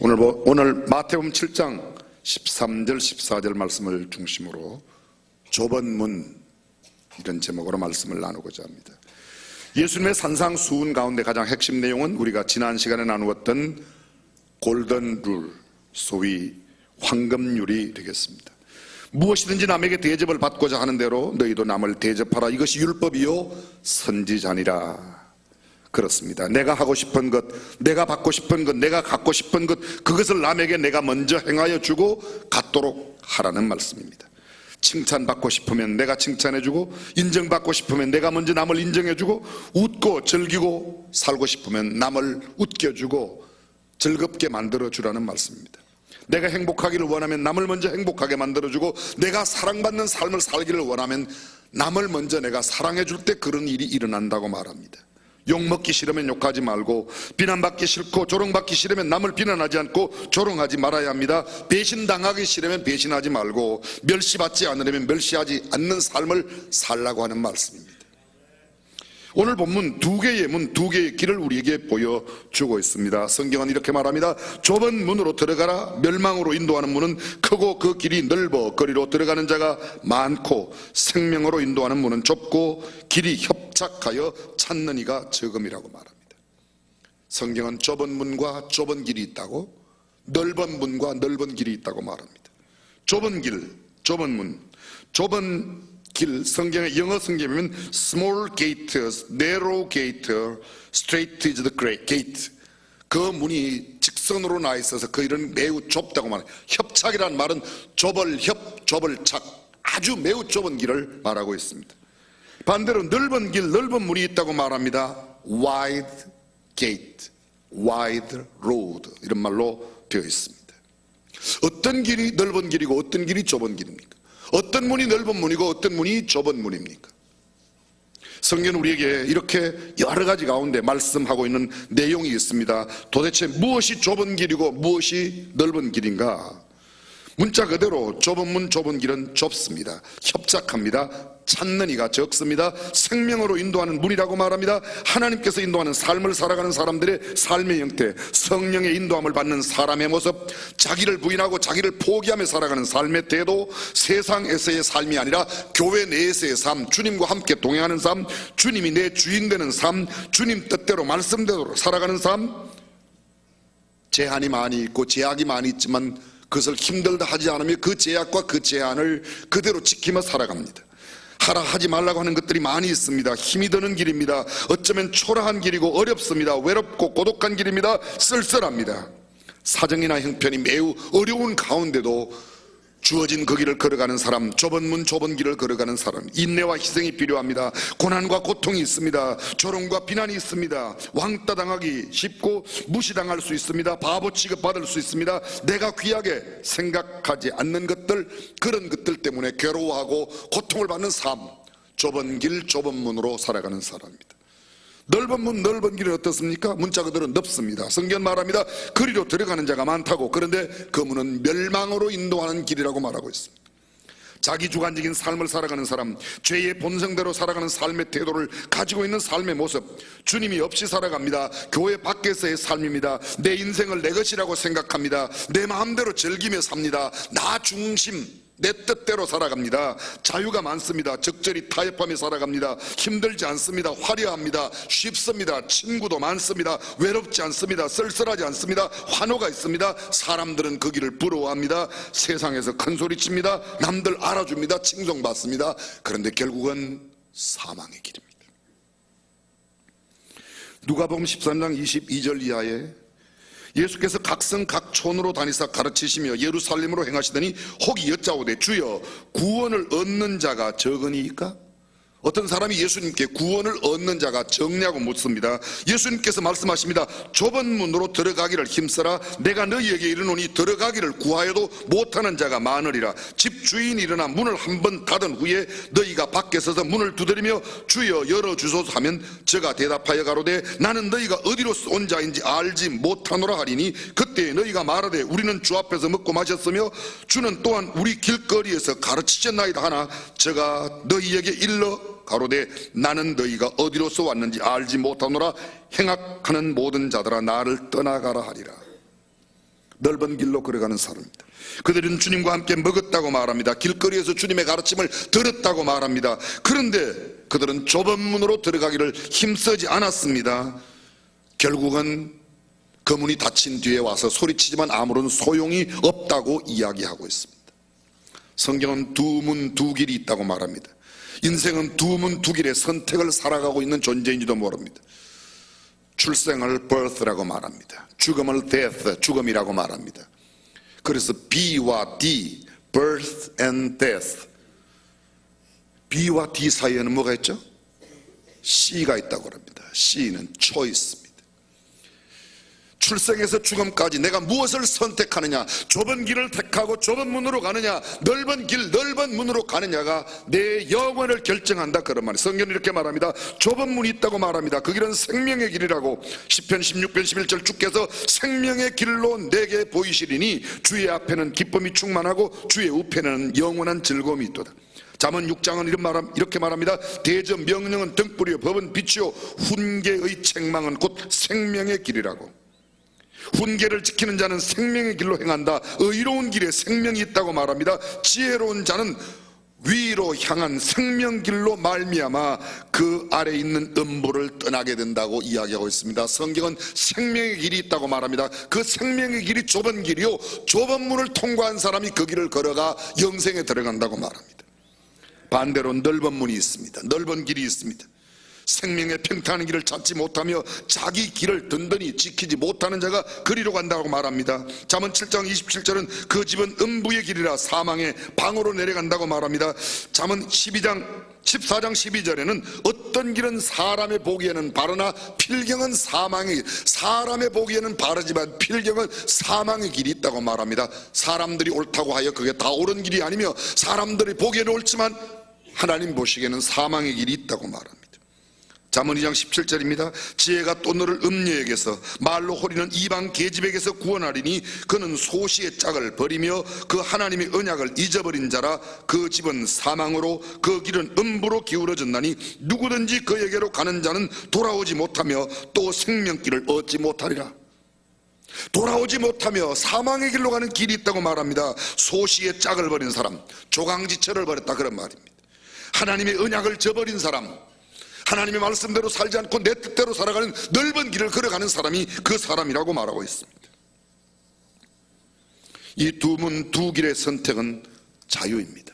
오늘 마태복음 7장 13절 14절 말씀을 중심으로 좁은 문, 이런 제목으로 말씀을 나누고자 합니다. 예수님의 산상수훈 가운데 가장 핵심 내용은 우리가 지난 시간에 나누었던 골든 룰, 소위 황금률이 되겠습니다. 무엇이든지 남에게 대접을 받고자 하는 대로 너희도 남을 대접하라. 이것이 율법이요 선지자니라. 그렇습니다. 내가 하고 싶은 것, 내가 받고 싶은 것, 내가 갖고 싶은 것, 그것을 남에게 내가 먼저 행하여 주고 갖도록 하라는 말씀입니다. 칭찬받고 싶으면 내가 칭찬해주고, 인정받고 싶으면 내가 먼저 남을 인정해주고, 웃고 즐기고 살고 싶으면 남을 웃겨주고 즐겁게 만들어주라는 말씀입니다. 내가 행복하기를 원하면 남을 먼저 행복하게 만들어주고, 내가 사랑받는 삶을 살기를 원하면 남을 먼저 내가 사랑해줄 때 그런 일이 일어난다고 말합니다. 욕먹기 싫으면 욕하지 말고, 비난받기 싫고 조롱받기 싫으면 남을 비난하지 않고 조롱하지 말아야 합니다. 배신당하기 싫으면 배신하지 말고, 멸시받지 않으려면 멸시하지 않는 삶을 살라고 하는 말씀입니다. 오늘 본문 두 개의 문, 두 개의 길을 우리에게 보여주고 있습니다. 성경은 이렇게 말합니다. 좁은 문으로 들어가라. 멸망으로 인도하는 문은 크고 그 길이 넓어 거리로 들어가는 자가 많고, 생명으로 인도하는 문은 좁고 길이 협착하여 찾는 이가 적음이라고 말합니다. 성경은 좁은 문과 좁은 길이 있다고, 넓은 문과 넓은 길이 있다고 말합니다. 좁은 길, 좁은 문, 좁은 길, 성경의 영어 성경이면 small gate, narrow gate, straight is the great gate. 그 문이 직선으로 나 있어서 그 일은 매우 좁다고 말해요. 협착이란 말은 좁을 협, 좁을 착, 아주 매우 좁은 길을 말하고 있습니다. 반대로 넓은 길, 넓은 문이 있다고 말합니다. wide gate, wide road, 이런 말로 되어 있습니다. 어떤 길이 넓은 길이고 어떤 길이 좁은 길입니까? 어떤 문이 넓은 문이고 어떤 문이 좁은 문입니까? 성경은 우리에게 이렇게 여러 가지 가운데 말씀하고 있는 내용이 있습니다. 도대체 무엇이 좁은 길이고 무엇이 넓은 길인가? 문자 그대로 좁은 문, 좁은 길은 좁습니다. 협착합니다. 찾는 이가 적습니다. 생명으로 인도하는 문이라고 말합니다. 하나님께서 인도하는 삶을 살아가는 사람들의 삶의 형태, 성령의 인도함을 받는 사람의 모습, 자기를 부인하고 자기를 포기하며 살아가는 삶의 태도, 세상에서의 삶이 아니라 교회 내에서의 삶, 주님과 함께 동행하는 삶, 주님이 내 주인 되는 삶, 주님 뜻대로 말씀대로 살아가는 삶. 제한이 많이 있고 제약이 많이 있지만 그것을 힘들다 하지 않으며 그 제약과 그 제한을 그대로 지키며 살아갑니다. 하라 하지 말라고 하는 것들이 많이 있습니다. 힘이 드는 길입니다. 어쩌면 초라한 길이고 어렵습니다. 외롭고 고독한 길입니다. 쓸쓸합니다. 사정이나 형편이 매우 어려운 가운데도 주어진 그 길을 걸어가는 사람, 좁은 문 좁은 길을 걸어가는 사람, 인내와 희생이 필요합니다. 고난과 고통이 있습니다. 조롱과 비난이 있습니다. 왕따 당하기 쉽고 무시당할 수 있습니다. 바보 취급받을 수 있습니다. 내가 귀하게 생각하지 않는 것들, 그런 것들 때문에 괴로워하고 고통을 받는 삶, 좁은 길 좁은 문으로 살아가는 사람입니다. 넓은 문 넓은 길은 어떻습니까? 문자 그대로 넓습니다. 성경 말합니다. 그리로 들어가는 자가 많다고. 그런데 그 문은 멸망으로 인도하는 길이라고 말하고 있습니다. 자기 주관적인 삶을 살아가는 사람, 죄의 본성대로 살아가는 삶의 태도를 가지고 있는 삶의 모습, 주님이 없이 살아갑니다. 교회 밖에서의 삶입니다. 내 인생을 내 것이라고 생각합니다. 내 마음대로 즐기며 삽니다. 나 중심, 내 뜻대로 살아갑니다. 자유가 많습니다. 적절히 타협하며 살아갑니다. 힘들지 않습니다. 화려합니다. 쉽습니다. 친구도 많습니다. 외롭지 않습니다. 쓸쓸하지 않습니다. 환호가 있습니다. 사람들은 그 길을 부러워합니다. 세상에서 큰 소리칩니다. 남들 알아줍니다. 칭송받습니다. 그런데 결국은 사망의 길입니다. 누가복음 13장 22절 이하에 예수께서 각성 각촌으로 다니사 가르치시며 예루살렘으로 행하시더니 혹이 여짜오되 주여 구원을 얻는 자가 적으니까? 어떤 사람이 예수님께 구원을 얻는 자가 적냐고 묻습니다. 예수님께서 말씀하십니다. 좁은 문으로 들어가기를 힘써라. 내가 너희에게 이르노니 들어가기를 구하여도 못하는 자가 많으리라. 집주인이 일어나 문을 한 번 닫은 후에 너희가 밖에 서서 문을 두드리며 주여 열어주소서 하면 저가 대답하여 가로되 나는 너희가 어디로서 온 자인지 알지 못하노라 하리니 그때 너희가 말하되 우리는 주 앞에서 먹고 마셨으며 주는 또한 우리 길거리에서 가르치셨나이다 하나 저가 너희에게 일러 가로되 나는 너희가 어디로서 왔는지 알지 못하노라. 행악하는 모든 자들아 나를 떠나가라 하리라. 넓은 길로 걸어가는 사람입니다. 그들은 주님과 함께 먹었다고 말합니다. 길거리에서 주님의 가르침을 들었다고 말합니다. 그런데 그들은 좁은 문으로 들어가기를 힘쓰지 않았습니다. 결국은 그 문이 닫힌 뒤에 와서 소리치지만 아무런 소용이 없다고 이야기하고 있습니다. 성경은 두 문 두 길이 있다고 말합니다. 인생은 두 문 두 길의 선택을 살아가고 있는 존재인지도 모릅니다. 출생을 birth라고 말합니다. 죽음을 death, 죽음이라고 말합니다. 그래서 B와 D, birth and death. B와 D 사이에는 뭐가 있죠? C가 있다고 합니다. C는 choice입니다. 출생에서 죽음까지 내가 무엇을 선택하느냐, 좁은 길을 택하고 좁은 문으로 가느냐, 넓은 길, 넓은 문으로 가느냐가 내 영혼을 결정한다, 그런 말이에요. 성경은 이렇게 말합니다. 좁은 문이 있다고 말합니다. 그 길은 생명의 길이라고. 시편 16편 11절 주께서 생명의 길로 내게 보이시리니 주의 앞에는 기쁨이 충만하고 주의 우편에는 영원한 즐거움이 있도다. 잠언 6장은 이렇게 말합니다. 대저 명령은 등불이요 법은 빛이요 훈계의 책망은 곧 생명의 길이라고. 훈계를 지키는 자는 생명의 길로 행한다. 의로운 길에 생명이 있다고 말합니다. 지혜로운 자는 위로 향한 생명길로 말미암아 그 아래 있는 음부를 떠나게 된다고 이야기하고 있습니다. 성경은 생명의 길이 있다고 말합니다. 그 생명의 길이 좁은 길이요, 좁은 문을 통과한 사람이 그 길을 걸어가 영생에 들어간다고 말합니다. 반대로 넓은 문이 있습니다. 넓은 길이 있습니다. 생명의 평탄한 길을 찾지 못하며 자기 길을 든든히 지키지 못하는 자가 그리로 간다고 말합니다. 잠언 7장 27절은 그 집은 음부의 길이라 사망의 방으로 내려간다고 말합니다. 잠언 14장 12절에는 어떤 길은 사람의 보기에는 바르나 필경은 사망의 길, 사람의 보기에는 바르지만 필경은 사망의 길이 있다고 말합니다. 사람들이 옳다고 하여 그게 다 옳은 길이 아니며 사람들이 보기에는 옳지만 하나님 보시기에는 사망의 길이 있다고 말합니다. 잠언 2장 17절입니다. 지혜가 또 너를 음녀에게서 말로 호리는 이방 계집에게서 구원하리니 그는 소시의 짝을 버리며 그 하나님의 언약을 잊어버린 자라. 그 집은 사망으로 그 길은 음부로 기울어졌나니 누구든지 그에게로 가는 자는 돌아오지 못하며 또 생명길을 얻지 못하리라. 돌아오지 못하며 사망의 길로 가는 길이 있다고 말합니다. 소시의 짝을 버린 사람, 조강지처를 버렸다, 그런 말입니다. 하나님의 언약을 저버린 사람, 하나님의 말씀대로 살지 않고 내 뜻대로 살아가는 넓은 길을 걸어가는 사람이 그 사람이라고 말하고 있습니다. 이 두 문 두 길의 선택은 자유입니다.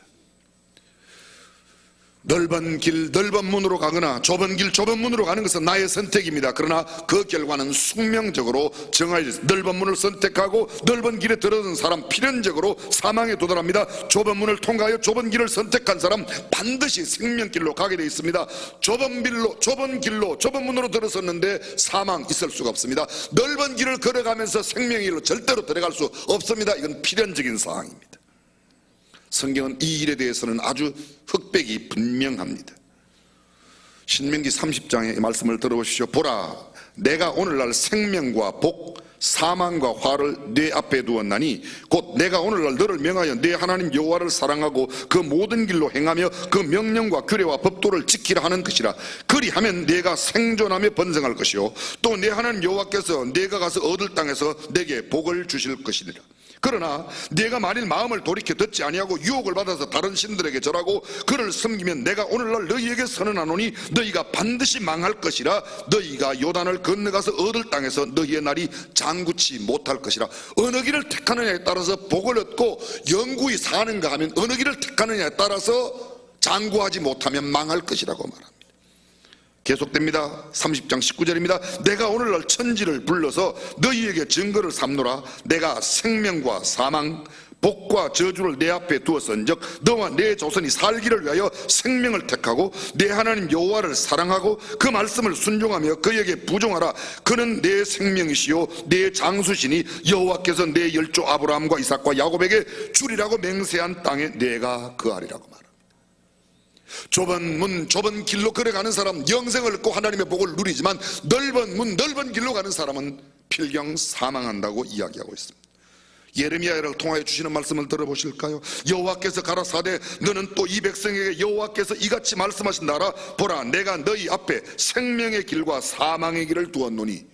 넓은 길 넓은 문으로 가거나 좁은 길 좁은 문으로 가는 것은 나의 선택입니다. 그러나 그 결과는 숙명적으로 정해져 넓은 문을 선택하고 넓은 길에 들어선 사람 필연적으로 사망에 도달합니다. 좁은 문을 통과하여 좁은 길을 선택한 사람 반드시 생명길로 가게 되어 있습니다. 좁은 길로 좁은 문으로 들어섰는데 사망 있을 수가 없습니다. 넓은 길을 걸어가면서 생명의 길로 절대로 들어갈 수 없습니다. 이건 필연적인 사항입니다. 성경은 이 일에 대해서는 아주 흑백이 분명합니다. 신명기 30장의 말씀을 들어보십시오. 보라, 내가 오늘날 생명과 복, 사망과 화를 네 앞에 두었나니 곧 내가 오늘날 너를 명하여 네 하나님 여호와를 사랑하고 그 모든 길로 행하며 그 명령과 규례와 법도를 지키라 하는 것이라. 그리하면 네가 생존하며 번성할 것이요 또 네 하나님 여호와께서 네가 가서 얻을 땅에서 네게 복을 주실 것이니라. 그러나 네가 만일 마음을 돌이켜 듣지 아니하고 유혹을 받아서 다른 신들에게 절하고 그를 섬기면 내가 오늘날 너희에게 선언하노니 너희가 반드시 망할 것이라. 너희가 요단을 건너가서 얻을 땅에서 너희의 날이 장구치 못할 것이라. 어느 길을 택하느냐에 따라서 복을 얻고 영구히 사는가 하면 어느 길을 택하느냐에 따라서 장구하지 못하면 망할 것이라고 말합니다. 계속됩니다. 30장 19절입니다. 내가 오늘날 천지를 불러서 너희에게 증거를 삼노라. 내가 생명과 사망, 복과 저주를 내 앞에 두었은즉 너와 내 조선이 살기를 위하여 생명을 택하고 내 하나님 여호와를 사랑하고 그 말씀을 순종하며 그에게 부종하라. 그는 내 생명이시요 내 장수시니 여호와께서 내 열조 아브라함과 이삭과 야곱에게 주리라고 맹세한 땅에 내가 거하리라고 말합니다. 좁은 문 좁은 길로 걸어가는 사람 영생을 얻고 하나님의 복을 누리지만 넓은 문 넓은 길로 가는 사람은 필경 사망한다고 이야기하고 있습니다. 예레미야를 통하여 주시는 말씀을 들어보실까요? 여호와께서 가라사대 너는 또 이 백성에게 여호와께서 이같이 말씀하신다라. 보라, 내가 너희 앞에 생명의 길과 사망의 길을 두었노니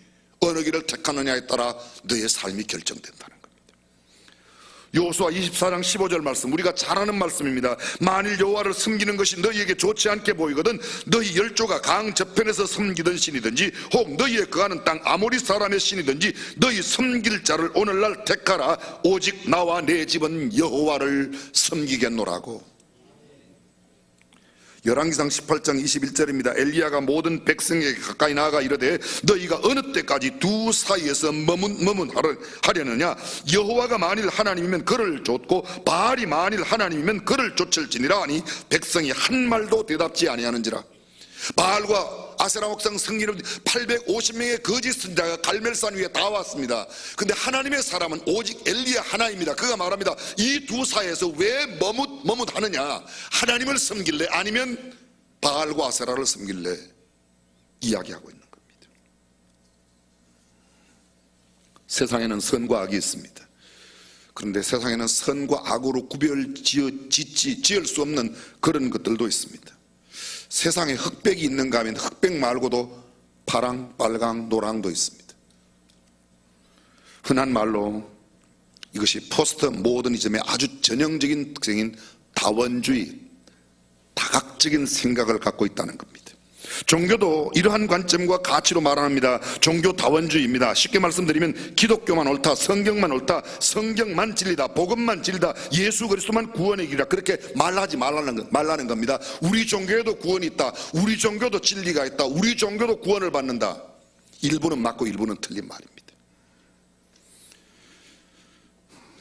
어느 길을 택하느냐에 따라 너의 삶이 결정된다는 겁니다. 여호수아 24장 15절 말씀, 우리가 잘 아는 말씀입니다. 만일 여호와를 섬기는 것이 너희에게 좋지 않게 보이거든 너희 열조가 강 저편에서 섬기던 신이든지 혹 너희의 거하는 땅 아모리 사람의 신이든지 너희 섬길 자를 오늘날 택하라. 오직 나와 내 집은 여호와를 섬기겠노라고. 열왕기상 18장 21절입니다. 엘리야가 모든 백성에게 가까이 나아가 이르되 너희가 어느 때까지 두 사이에서 머문하려느냐. 여호와가 만일 하나님이면 그를 쫓고 바알이 만일 하나님이면 그를 쫓을지니라 하니 백성이 한 말도 대답지 아니하는지라. 바알과 아세라 목상 성리는 850명의 거짓 선자가 갈멜산 위에 다 왔습니다. 근데 하나님의 사람은 오직 엘리야 하나입니다. 그가 말합니다. 이 두 사이에서 왜 머뭇하느냐. 하나님을 섬길래 아니면 바알과 아세라를 섬길래 이야기하고 있는 겁니다. 세상에는 선과 악이 있습니다. 그런데 세상에는 선과 악으로 지을 수 없는 그런 것들도 있습니다. 세상에 흑백이 있는가 하면 흑백 말고도 파랑, 빨강, 노랑도 있습니다. 흔한 말로 이것이 포스트 모더니즘의 아주 전형적인 특징인 다원주의, 다각적인 생각을 갖고 있다는 겁니다. 종교도 이러한 관점과 가치로 말합니다. 종교 다원주의입니다. 쉽게 말씀드리면 기독교만 옳다, 성경만 옳다, 성경만 진리다, 복음만 진리다, 예수 그리스도만 구원의 길이다, 그렇게 말하지 말라는 겁니다. 우리 종교에도 구원이 있다, 우리 종교도 진리가 있다, 우리 종교도 구원을 받는다. 일부는 맞고 일부는 틀린 말입니다.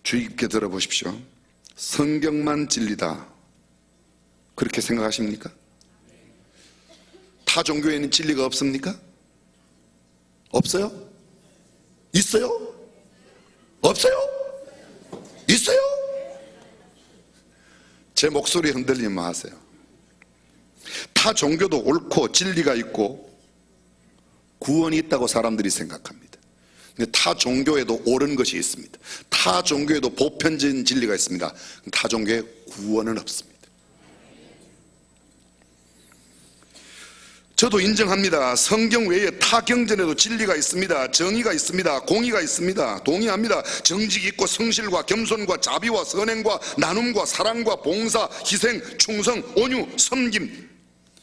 주의 깊게 들어보십시오. 성경만 진리다, 그렇게 생각하십니까? 타 종교에는 진리가 없습니까? 없어요? 있어요? 없어요? 있어요? 제 목소리 흔들리면 하세요. 타 종교도 옳고 진리가 있고 구원이 있다고 사람들이 생각합니다. 근데 타 종교에도 옳은 것이 있습니다. 타 종교에도 보편적인 진리가 있습니다. 타 종교에 구원은 없습니다. 저도 인정합니다. 성경 외에 타 경전에도 진리가 있습니다. 정의가 있습니다. 공의가 있습니다. 동의합니다. 정직이 있고 성실과 겸손과 자비와 선행과 나눔과 사랑과 봉사, 희생, 충성, 온유, 섬김,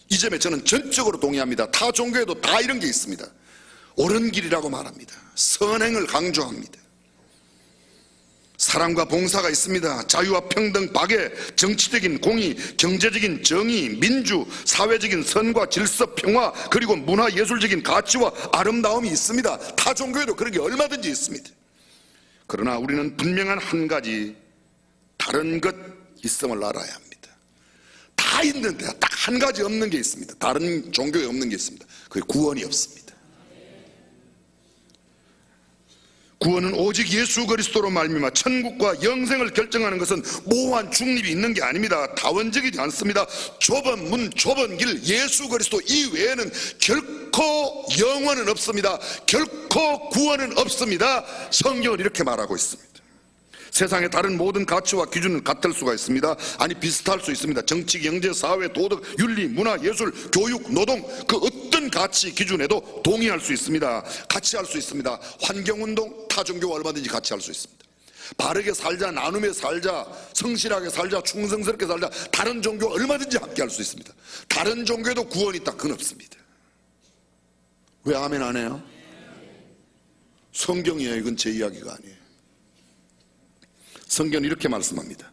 이 점에 저는 전적으로 동의합니다. 타 종교에도 다 이런 게 있습니다. 옳은 길이라고 말합니다. 선행을 강조합니다. 사랑과 봉사가 있습니다. 자유와 평등, 박애, 정치적인 공의, 경제적인 정의, 민주, 사회적인 선과 질서, 평화, 그리고 문화 예술적인 가치와 아름다움이 있습니다. 타 종교에도 그런 게 얼마든지 있습니다. 그러나 우리는 분명한 한 가지 다른 것 있음을 알아야 합니다. 다 있는데 딱 한 가지 없는 게 있습니다. 다른 종교에 없는 게 있습니다. 그게 구원이 없습니다. 구원은 오직 예수 그리스도로 말미암아 천국과 영생을 결정하는 것은 모호한 중립이 있는 게 아닙니다. 다원적이지 않습니다. 좁은 문, 좁은 길, 예수 그리스도 이외에는 결코 영원은 없습니다. 결코 구원은 없습니다. 성경은 이렇게 말하고 있습니다. 세상의 다른 모든 가치와 기준은 같을 수가 있습니다. 아니 비슷할 수 있습니다. 정치, 경제, 사회, 도덕, 윤리, 문화, 예술, 교육, 노동, 그 어떤 가치 기준에도 동의할 수 있습니다. 같이 할 수 있습니다. 환경운동, 타종교와 얼마든지 같이 할 수 있습니다. 바르게 살자, 나눔에 살자, 성실하게 살자, 충성스럽게 살자, 다른 종교 얼마든지 함께 할 수 있습니다. 다른 종교에도 구원이 있다, 그건 없습니다. 왜 아멘 안 해요? 성경이에요. 이건 제 이야기가 아니에요. 성경은 이렇게 말씀합니다.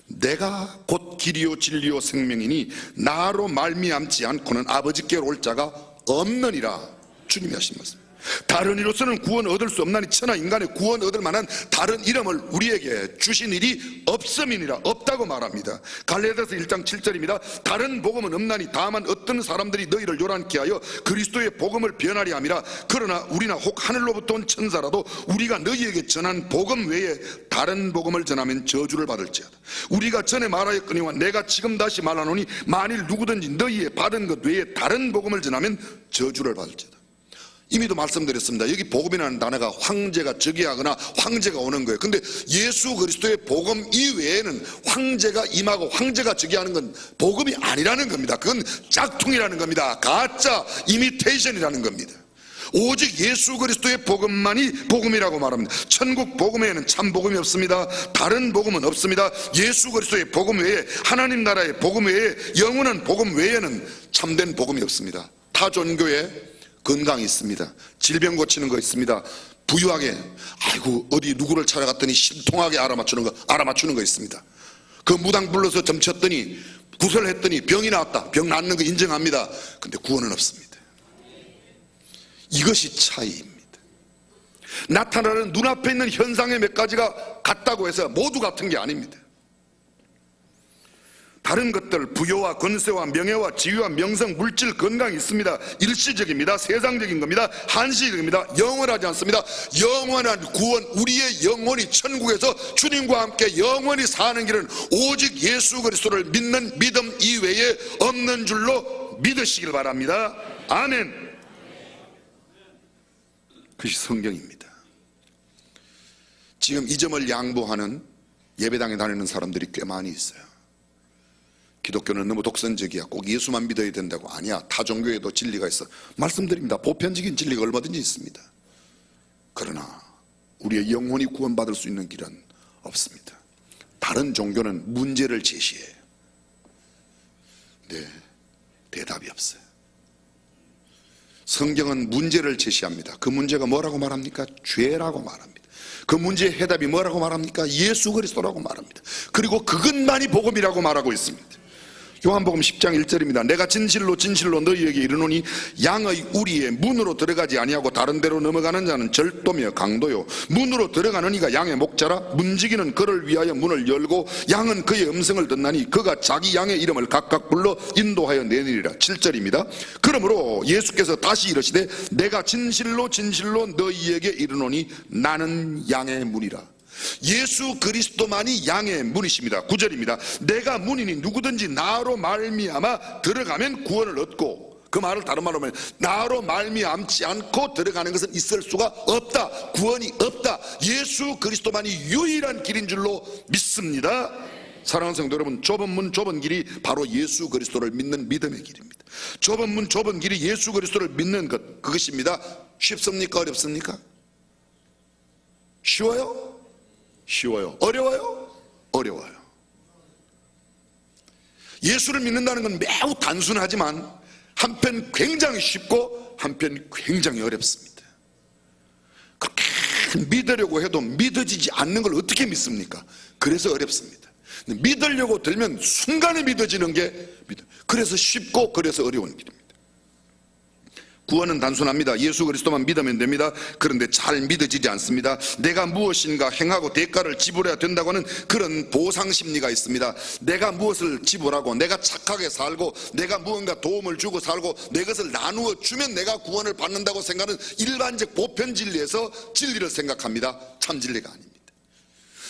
내가 곧 길이요 진리요 생명이니 나로 말미암지 않고는 아버지께로 올 자가 없느니라. 주님이 하신 말씀. 다른 이로서는 구원 얻을 수 없나니 천하 인간의 구원 얻을 만한 다른 이름을 우리에게 주신 일이 없음이니라. 없다고 말합니다. 갈라디아서 1장 7절입니다. 다른 복음은 없나니 다만 어떤 사람들이 너희를 요란케 하여 그리스도의 복음을 변하려 함이라. 그러나 우리나 혹 하늘로부터 온 천사라도 우리가 너희에게 전한 복음 외에 다른 복음을 전하면 저주를 받을지어다. 우리가 전에 말하였거니와 내가 지금 다시 말하노니 만일 누구든지 너희의 받은 것 외에 다른 복음을 전하면 저주를 받을지어다. 이미도 말씀드렸습니다. 여기 복음이라는 단어가 황제가 즉위하거나 황제가 오는 거예요. 근데 예수 그리스도의 복음 이외에는 황제가 임하고 황제가 즉위하는 건 복음이 아니라는 겁니다. 그건 짝퉁이라는 겁니다. 가짜 이미테이션이라는 겁니다. 오직 예수 그리스도의 복음만이 복음이라고 말합니다. 천국 복음 외에는 참 복음이 없습니다. 다른 복음은 없습니다. 예수 그리스도의 복음 외에, 하나님 나라의 복음 외에, 영원한 복음 외에는 참된 복음이 없습니다. 타 종교에 건강이 있습니다. 질병 고치는 거 있습니다. 부유하게, 아이고 어디 누구를 찾아갔더니 신통하게 알아맞추는 거 있습니다. 그 무당 불러서 점쳤더니 구설했더니 병이 나왔다. 병 낫는 거 인정합니다. 근데 구원은 없습니다. 이것이 차이입니다. 나타나는 눈앞에 있는 현상의 몇 가지가 같다고 해서 모두 같은 게 아닙니다. 다른 것들, 부여와 권세와 명예와 지위와 명성, 물질, 건강이 있습니다. 일시적입니다. 세상적인 겁니다. 한시적입니다. 영원하지 않습니다. 영원한 구원, 우리의 영혼이 천국에서 주님과 함께 영원히 사는 길은 오직 예수 그리스도를 믿는 믿음 이외에 없는 줄로 믿으시길 바랍니다. 아멘. 그것이 성경입니다. 지금 이 점을 양보하는 예배당에 다니는 사람들이 꽤 많이 있어요. 기독교는 너무 독선적이야, 꼭 예수만 믿어야 된다고. 아니야, 타 종교에도 진리가 있어. 말씀드립니다. 보편적인 진리가 얼마든지 있습니다. 그러나 우리의 영혼이 구원받을 수 있는 길은 없습니다. 다른 종교는 문제를 제시해요. 네, 대답이 없어요. 성경은 문제를 제시합니다. 그 문제가 뭐라고 말합니까? 죄라고 말합니다. 그 문제의 해답이 뭐라고 말합니까? 예수 그리스도라고 말합니다. 그리고 그것만이 복음이라고 말하고 있습니다. 요한복음 10장 1절입니다. 내가 진실로 진실로 너희에게 이르노니 양의 우리의 문으로 들어가지 아니하고 다른 데로 넘어가는 자는 절도며 강도요, 문으로 들어가는 이가 양의 목자라. 문지기는 그를 위하여 문을 열고 양은 그의 음성을 듣나니 그가 자기 양의 이름을 각각 불러 인도하여 내니리라. 7절입니다. 그러므로 예수께서 다시 이르시되 내가 진실로 진실로 너희에게 이르노니 나는 양의 문이라. 예수 그리스도만이 양의 문이십니다. 9절입니다. 내가 문이니 누구든지 나로 말미암아 들어가면 구원을 얻고, 그 말을 다른 말로 하면 나로 말미암지 않고 들어가는 것은 있을 수가 없다. 구원이 없다. 예수 그리스도만이 유일한 길인 줄로 믿습니다. 사랑하는 성도 여러분, 좁은 문 좁은 길이 바로 예수 그리스도를 믿는 믿음의 길입니다. 좁은 문 좁은 길이 예수 그리스도를 믿는 것, 그것입니다. 쉽습니까? 어렵습니까? 쉬워요? 쉬워요. 어려워요? 어려워요. 예수를 믿는다는 건 매우 단순하지만 한편 굉장히 쉽고 한편 굉장히 어렵습니다. 그렇게 믿으려고 해도 믿어지지 않는 걸 어떻게 믿습니까? 그래서 어렵습니다. 믿으려고 들면 순간에 믿어지는 게 그래서 쉽고 그래서 어려운 길입니다. 구원은 단순합니다. 예수 그리스도만 믿으면 됩니다. 그런데 잘 믿어지지 않습니다. 내가 무엇인가 행하고 대가를 지불해야 된다고 하는 그런 보상심리가 있습니다. 내가 무엇을 지불하고 내가 착하게 살고 내가 무언가 도움을 주고 살고 내 것을 나누어 주면 내가 구원을 받는다고 생각하는 일반적 보편 진리에서 진리를 생각합니다. 참 진리가 아닙니다.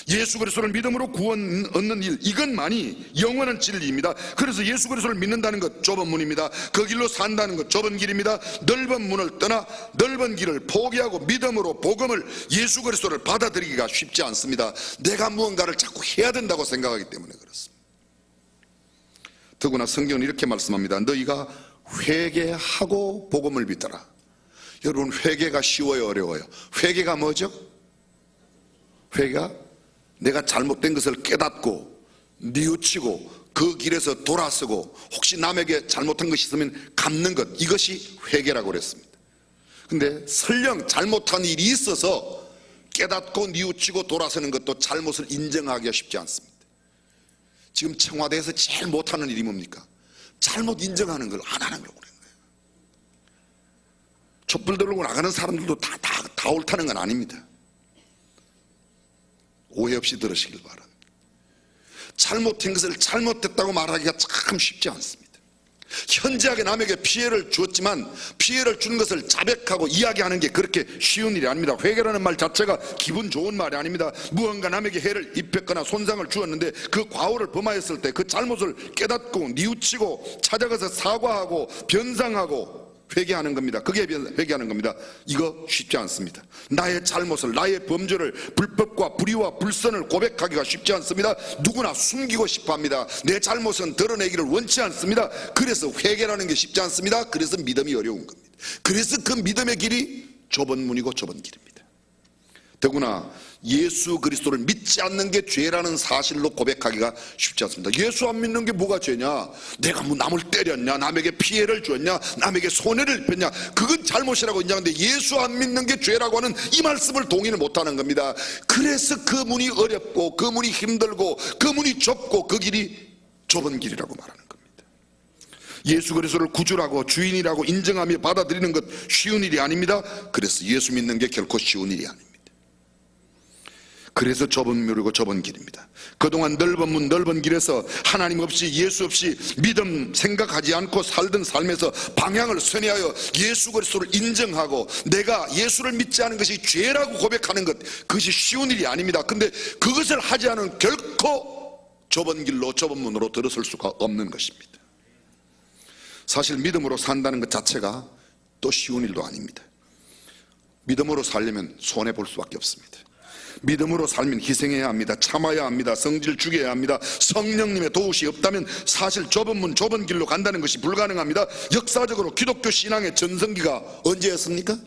예수 그리스도를 믿음으로 구원 얻는 일, 이것만이 영원한 진리입니다. 그래서 예수 그리스도를 믿는다는 것 좁은 문입니다. 그 길로 산다는 것 좁은 길입니다. 넓은 문을 떠나 넓은 길을 포기하고 믿음으로 복음을, 예수 그리스도를 받아들이기가 쉽지 않습니다. 내가 무언가를 자꾸 해야 된다고 생각하기 때문에 그렇습니다. 더구나 성경은 이렇게 말씀합니다. 너희가 회개하고 복음을 믿더라. 여러분, 회개가 쉬워요, 어려워요? 회개가 뭐죠? 회개가 내가 잘못된 것을 깨닫고 뉘우치고 그 길에서 돌아서고 혹시 남에게 잘못한 것이 있으면 갚는 것, 이것이 회개라고 그랬습니다. 근데 설령 잘못한 일이 있어서 깨닫고 뉘우치고 돌아서는 것도 잘못을 인정하기가 쉽지 않습니다. 지금 청와대에서 제일 못하는 일이 뭡니까? 잘못 인정하는 걸 안 하는 거라고 그래요. 촛불 들고 나가는 사람들도 다 옳다는 건 아닙니다. 오해 없이 들으시길 바랍니다. 잘못한 것을 잘못됐다고 말하기가 참 쉽지 않습니다. 현저하게 남에게 피해를 주었지만 피해를 준 것을 자백하고 이야기하는 게 그렇게 쉬운 일이 아닙니다. 회개라는 말 자체가 기분 좋은 말이 아닙니다. 무언가 남에게 해를 입혔거나 손상을 주었는데 그 과오를 범하였을 때 그 잘못을 깨닫고 뉘우치고 찾아가서 사과하고 변상하고 회개하는 겁니다. 그게 회개하는 겁니다. 이거 쉽지 않습니다. 나의 잘못을, 나의 범죄를, 불법과 불의와 불선을 고백하기가 쉽지 않습니다. 누구나 숨기고 싶어합니다. 내 잘못은 드러내기를 원치 않습니다. 그래서 회개라는 게 쉽지 않습니다. 그래서 믿음이 어려운 겁니다. 그래서 그 믿음의 길이 좁은 문이고 좁은 길입니다. 더구나 예수 그리스도를 믿지 않는 게 죄라는 사실로 고백하기가 쉽지 않습니다. 예수 안 믿는 게 뭐가 죄냐? 내가 뭐 남을 때렸냐? 남에게 피해를 줬냐? 남에게 손해를 입혔냐? 그건 잘못이라고 인정하는데 예수 안 믿는 게 죄라고 하는 이 말씀을 동의를 못하는 겁니다. 그래서 그 문이 어렵고 그 문이 힘들고 그 문이 좁고 그 길이 좁은 길이라고 말하는 겁니다. 예수 그리스도를 구주라고 주인이라고 인정하며 받아들이는 것 쉬운 일이 아닙니다. 그래서 예수 믿는 게 결코 쉬운 일이 아닙니다. 그래서 좁은 문이고 좁은 길입니다. 그동안 넓은 문 넓은 길에서 하나님 없이 예수 없이 믿음 생각하지 않고 살던 삶에서 방향을 선회하여 예수 그리스도를 인정하고 내가 예수를 믿지 않은 것이 죄라고 고백하는 것, 그것이 쉬운 일이 아닙니다. 근데 그것을 하지 않은 결코 좁은 길로 좁은 문으로 들어설 수가 없는 것입니다. 사실 믿음으로 산다는 것 자체가 또 쉬운 일도 아닙니다. 믿음으로 살려면 손해볼 수밖에 없습니다. 믿음으로 살면 희생해야 합니다. 참아야 합니다. 성질 죽여야 합니다. 성령님의 도우시 없다면 사실 좁은 문 좁은 길로 간다는 것이 불가능합니다. 역사적으로 기독교 신앙의 전성기가 언제였습니까?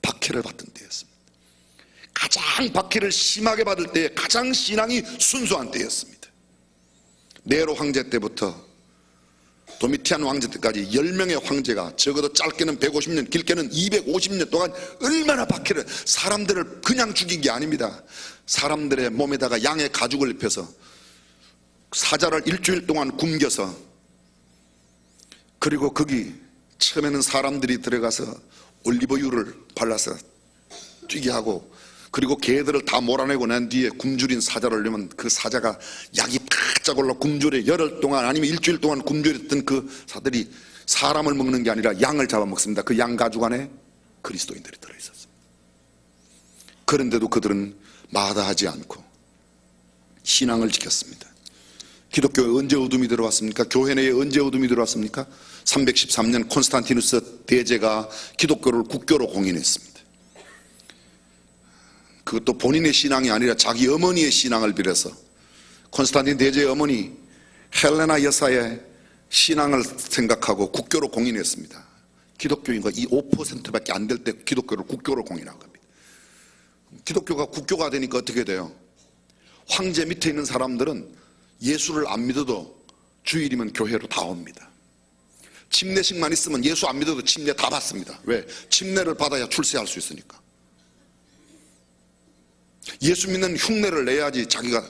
박해를 받던 때였습니다. 가장 박해를 심하게 받을 때 가장 신앙이 순수한 때였습니다. 네로 황제 때부터 도미티안 황제 때까지 10명의 황제가 적어도 짧게는 150년 길게는 250년 동안 얼마나 박해를, 사람들을 그냥 죽인 게 아닙니다. 사람들의 몸에다가 양의 가죽을 입혀서 사자를 일주일 동안 굶겨서, 그리고 거기 처음에는 사람들이 들어가서 올리브유를 발라서 뛰게 하고, 그리고 개들을 다 몰아내고 난 뒤에 굶주린 사자를 넣으면 그 사자가 약이 팍 올라 굶주려 열흘 동안 아니면 일주일 동안 굶주렸던 그 사들이 사람을 먹는 게 아니라 양을 잡아먹습니다. 그 양 가죽 안에 그리스도인들이 들어있었습니다. 그런데도 그들은 마다하지 않고 신앙을 지켰습니다. 기독교에 언제 어둠이 들어왔습니까? 교회 내에 언제 어둠이 들어왔습니까? 313년 콘스탄티누스 대제가 기독교를 국교로 공인했습니다. 그것도 본인의 신앙이 아니라 자기 어머니의 신앙을 빌어서 콘스탄틴 대제의 어머니 헬레나 여사의 신앙을 생각하고 국교로 공인했습니다. 기독교인과 이 5%밖에 안 될 때 기독교를 국교로 공인한 겁니다. 기독교가 국교가 되니까 어떻게 돼요? 황제 밑에 있는 사람들은 예수를 안 믿어도 주일이면 교회로 다 옵니다. 침례식만 있으면 예수 안 믿어도 침례 다 받습니다. 왜? 침례를 받아야 출세할 수 있으니까. 예수 믿는 흉내를 내야지 자기가,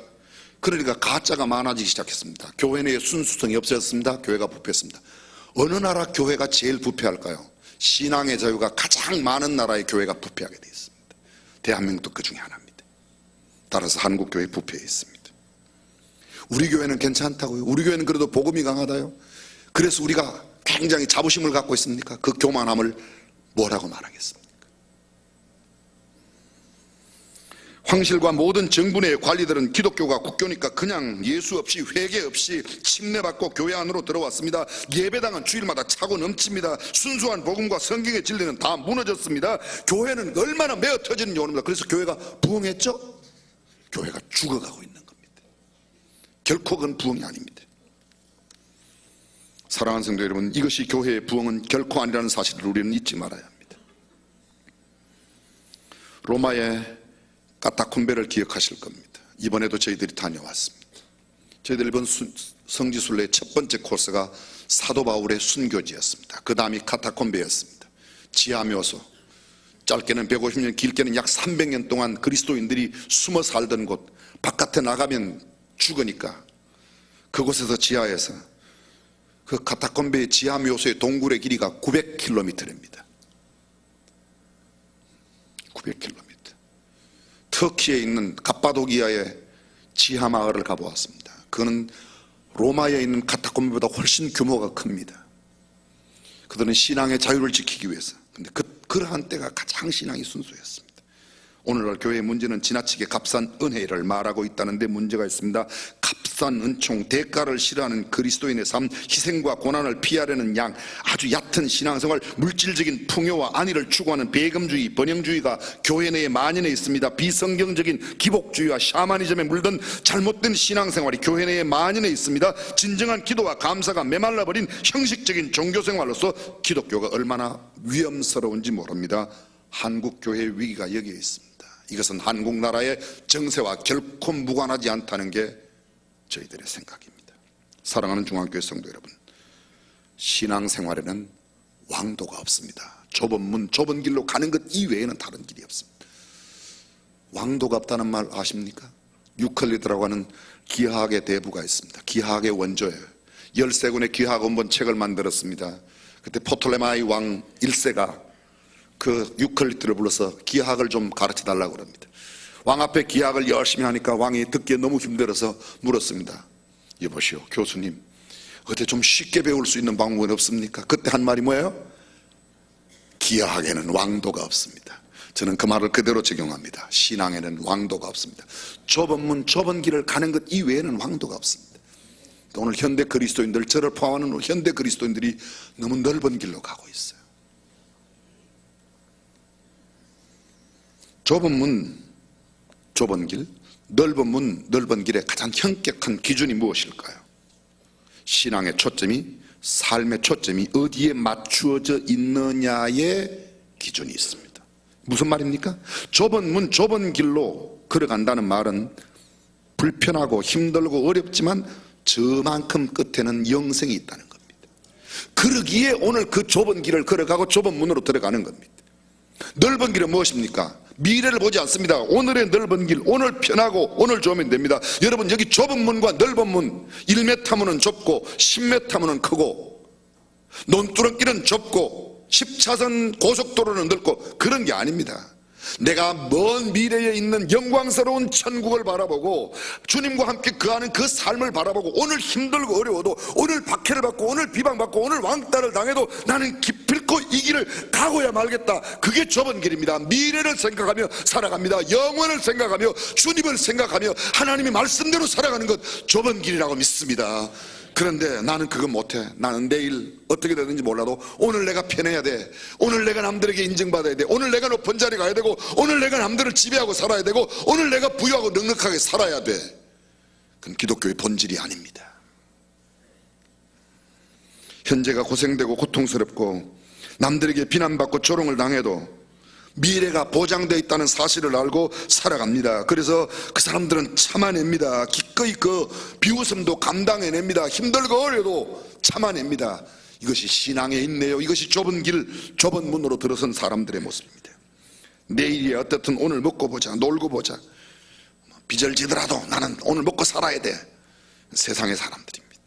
그러니까 가짜가 많아지기 시작했습니다. 교회 내에 순수성이 없어졌습니다. 교회가 부패했습니다. 어느 나라 교회가 제일 부패할까요? 신앙의 자유가 가장 많은 나라의 교회가 부패하게 되어 있습니다. 대한민국도 그 중에 하나입니다. 따라서 한국 교회 부패해 있습니다. 우리 교회는 괜찮다고요? 우리 교회는 그래도 복음이 강하다요? 그래서 우리가 굉장히 자부심을 갖고 있습니까? 그 교만함을 뭐라고 말하겠습니까? 황실과 모든 정부의 관리들은 기독교가 국교니까 그냥 예수 없이 회개 없이 침례받고 교회 안으로 들어왔습니다. 예배당은 주일마다 차고 넘칩니다. 순수한 복음과 성경의 진리는 다 무너졌습니다. 교회는 얼마나 메어 터지는지 모릅니다. 그래서 교회가 부흥했죠? 교회가 죽어가고 있는 겁니다. 결코 그건 부흥이 아닙니다. 사랑하는 성도 여러분, 이것이 교회의 부흥은 결코 아니라는 사실을 우리는 잊지 말아야 합니다. 로마의 카타콤베를 기억하실 겁니다. 이번에도 저희들이 다녀왔습니다. 저희들 이번 성지순례의 첫 번째 코스가 사도 바울의 순교지였습니다. 그 다음이 카타콤베였습니다. 지하묘소, 짧게는 150년 길게는 약 300년 동안 그리스도인들이 숨어 살던 곳, 바깥에 나가면 죽으니까 그곳에서 지하에서, 그 카타콤베의 지하묘소의 동굴의 길이가 900km입니다. 900km. 터키에 있는 갑바도기아의 지하 마을을 가보았습니다. 그거는 로마에 있는 카타콤베보다 훨씬 규모가 큽니다. 그들은 신앙의 자유를 지키기 위해서. 근데 그러한 때가 가장 신앙이 순수했습니다. 오늘날 교회의 문제는 지나치게 값싼 은혜를 말하고 있다는 데 문제가 있습니다. 값싼 은총, 대가를 싫어하는 그리스도인의 삶, 희생과 고난을 피하려는 양, 아주 얕은 신앙생활, 물질적인 풍요와 안위를 추구하는 배금주의, 번영주의가 교회 내에 만연해 있습니다. 비성경적인 기복주의와 샤머니즘에 물든 잘못된 신앙생활이 교회 내에 만연해 있습니다. 진정한 기도와 감사가 메말라버린 형식적인 종교생활로서 기독교가 얼마나 위험스러운지 모릅니다. 한국교회의 위기가 여기에 있습니다. 이것은 한국 나라의 정세와 결코 무관하지 않다는 게 저희들의 생각입니다. 사랑하는 중앙교회 성도 여러분, 신앙생활에는 왕도가 없습니다. 좁은 문, 좁은 길로 가는 것 이외에는 다른 길이 없습니다. 왕도가 없다는 말 아십니까? 유클리드라고 하는 기하학의 대부가 있습니다. 기하학의 원조예요. 13권의 기하학 원본 책을 만들었습니다. 그때 포톨레마이 왕 1세가 그 유클리드를 불러서 기하학을 좀 가르쳐 달라고 그럽니다. 왕 앞에 기하학을 열심히 하니까 왕이 듣기에 너무 힘들어서 물었습니다. 여보시오, 교수님, 어때 좀 쉽게 배울 수 있는 방법은 없습니까? 그때 한 말이 뭐예요? 기하학에는 왕도가 없습니다. 저는 그 말을 그대로 적용합니다. 신앙에는 왕도가 없습니다. 좁은 문, 좁은 길을 가는 것 이외에는 왕도가 없습니다. 오늘 현대 그리스도인들, 저를 포함하는 현대 그리스도인들이 너무 넓은 길로 가고 있어요. 좁은 문, 좁은 길, 넓은 문, 넓은 길의 가장 현격한 기준이 무엇일까요? 신앙의 초점이, 삶의 초점이 어디에 맞추어져 있느냐의 기준이 있습니다. 무슨 말입니까? 좁은 문, 좁은 길로 걸어간다는 말은 불편하고 힘들고 어렵지만 저만큼 끝에는 영생이 있다는 겁니다. 그러기에 오늘 그 좁은 길을 걸어가고 좁은 문으로 들어가는 겁니다. 넓은 길은 무엇입니까? 미래를 보지 않습니다. 오늘의 넓은 길, 오늘 편하고 오늘 좋으면 됩니다. 여러분, 여기 좁은 문과 넓은 문, 1m 문은 좁고 10m 문은 크고 논두렁길은 좁고 10차선 고속도로는 넓고 그런 게 아닙니다. 내가 먼 미래에 있는 영광스러운 천국을 바라보고 주님과 함께 거하는 그 삶을 바라보고 오늘 힘들고 어려워도 오늘 박해를 받고 오늘 비방받고 오늘 왕따를 당해도 나는 기필코 이 길을 가고야 말겠다. 그게 좁은 길입니다. 미래를 생각하며 살아갑니다. 영원을 생각하며 주님을 생각하며 하나님의 말씀대로 살아가는 것 좁은 길이라고 믿습니다. 그런데 나는 그거 못해. 나는 내일 어떻게 되는지 몰라도 오늘 내가 편해야 돼. 오늘 내가 남들에게 인정받아야 돼. 오늘 내가 높은 자리 가야 되고 오늘 내가 남들을 지배하고 살아야 되고 오늘 내가 부유하고 넉넉하게 살아야 돼. 그건 기독교의 본질이 아닙니다. 현재가 고생되고 고통스럽고 남들에게 비난받고 조롱을 당해도 미래가 보장되어 있다는 사실을 알고 살아갑니다. 그래서 그 사람들은 참아냅니다. 기꺼이 그 비웃음도 감당해냅니다. 힘들고 어려도 참아냅니다. 이것이 신앙에 있네요. 이것이 좁은 길, 좁은 문으로 들어선 사람들의 모습입니다. 내일이 어떻든 오늘 먹고 보자, 놀고 보자, 비절지더라도 나는 오늘 먹고 살아야 돼. 세상의 사람들입니다.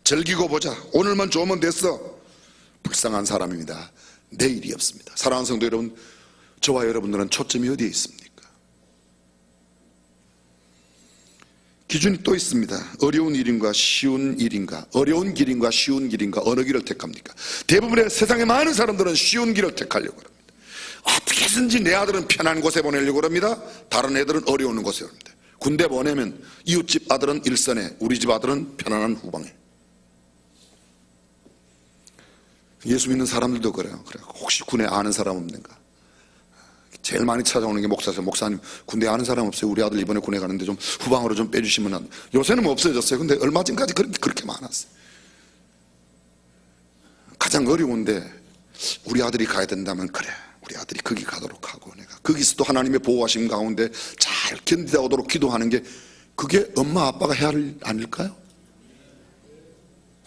즐기고 보자, 오늘만 좋으면 됐어. 불쌍한 사람입니다. 내일이 없습니다. 사랑하는 성도 여러분, 저와 여러분들은 초점이 어디에 있습니까? 기준이 또 있습니다. 어려운 일인가 쉬운 일인가, 어려운 길인가 쉬운 길인가, 어느 길을 택합니까? 대부분의 세상의 많은 사람들은 쉬운 길을 택하려고 합니다. 어떻게든지 내 아들은 편한 곳에 보내려고 합니다. 다른 애들은 어려운 곳에 합니다. 군대 보내면 이웃집 아들은 일선에, 우리 집 아들은 편안한 후방에. 예수 믿는 사람들도 그래요. 혹시 군에 아는 사람 없는가? 제일 많이 찾아오는 게 목사죠. 목사님, 군대 아는 사람 없어요? 우리 아들 이번에 군에 가는데 좀 후방으로 좀 빼주시면 안. 요새는 뭐 없어졌어요. 근데 얼마 전까지 그렇게 많았어요. 가장 어려운데 우리 아들이 가야 된다면 그래, 우리 아들이 거기 가도록 하고 내가 거기서도 하나님의 보호하심 가운데 잘 견디다 오도록 기도하는 게 그게 엄마 아빠가 해야 할 일 아닐까요?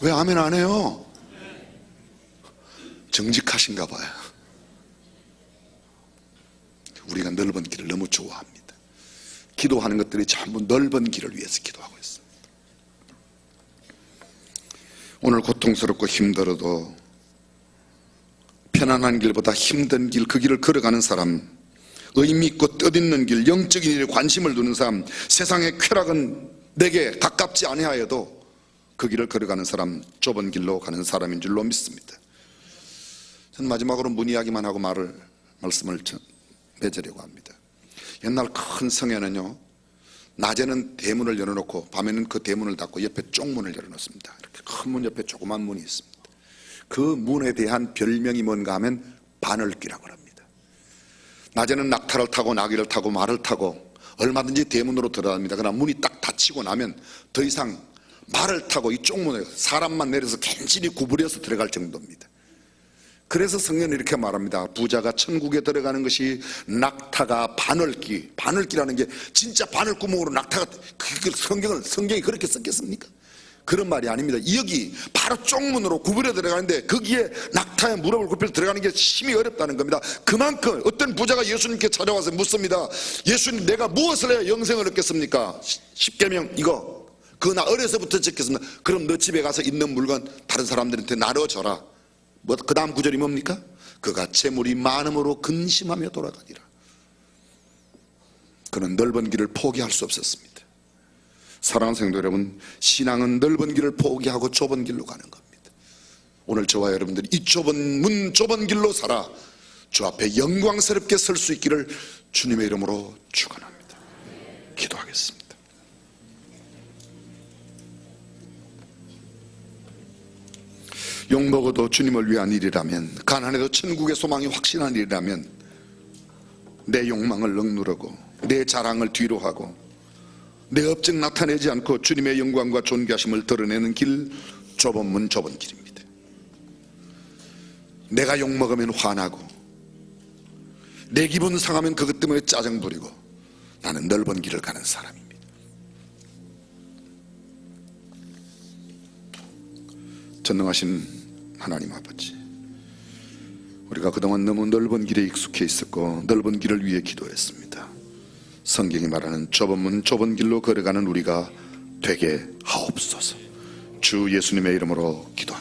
왜 아멘 안 해요? 정직하신가 봐요. 우리가 넓은 길을 너무 좋아합니다. 기도하는 것들이 전부 넓은 길을 위해서 기도하고 있습니다. 오늘 고통스럽고 힘들어도 편안한 길보다 힘든 길, 그 길을 걸어가는 사람, 의미 있고 뜻있는 길, 영적인 일에 관심을 두는 사람, 세상의 쾌락은 내게 가깝지 아니하여도 그 길을 걸어가는 사람, 좁은 길로 가는 사람인 줄로 믿습니다. 저는 마지막으로 문 이야기만 하고 말씀을 맺으려고 합니다. 옛날 큰 성에는요, 낮에는 대문을 열어놓고 밤에는 그 대문을 닫고 옆에 쪽문을 열어놓습니다. 이렇게 큰 문 옆에 조그만 문이 있습니다. 그 문에 대한 별명이 뭔가 하면 바늘귀라고 합니다. 낮에는 낙타를 타고 나귀를 타고 말을 타고 얼마든지 대문으로 들어갑니다. 그러나 문이 딱 닫히고 나면 더 이상 말을 타고 이 쪽문에 사람만 내려서 간신히 구부려서 들어갈 정도입니다. 그래서 성경은 이렇게 말합니다. 부자가 천국에 들어가는 것이 낙타가 바늘귀라는 게 진짜 바늘구멍으로 낙타가, 성경이 그렇게 썼겠습니까? 그런 말이 아닙니다. 여기 바로 쪽문으로 구부려 들어가는데 거기에 낙타의 무릎을 굽혀 들어가는 게 심히 어렵다는 겁니다. 그만큼 어떤 부자가 예수님께 찾아와서 묻습니다. 예수님, 내가 무엇을 해야 영생을 얻겠습니까? 십계명 이거 그거 나 어려서부터 지켰습니다. 그럼 너 집에 가서 있는 물건 다른 사람들한테 나눠줘라. 그 다음 구절이 뭡니까? 그가 재물이 많음으로 근심하며 돌아가니라. 그는 넓은 길을 포기할 수 없었습니다. 사랑하는 성도 여러분, 신앙은 넓은 길을 포기하고 좁은 길로 가는 겁니다. 오늘 저와 여러분들이 이 좁은 문 좁은 길로 살아 주 앞에 영광스럽게 설 수 있기를 주님의 이름으로 축원합니다. 기도하겠습니다. 욕먹어도 주님을 위한 일이라면, 가난해도 천국의 소망이 확신한 일이라면 내 욕망을 억누르고 내 자랑을 뒤로 하고 내 업적 나타내지 않고 주님의 영광과 존귀하심을 드러내는 길, 좁은 문 좁은 길입니다. 내가 욕먹으면 화나고 내 기분 상하면 그것 때문에 짜증 부리고 나는 넓은 길을 가는 사람입니다. 전능하신 하나님 아버지, 우리가 그동안 너무 넓은 길에 익숙해 있었고 넓은 길을 위해 기도했습니다. 성경이 말하는 좁은 문 좁은 길로 걸어가는 우리가 되게 하옵소서. 주 예수님의 이름으로 기도합니다.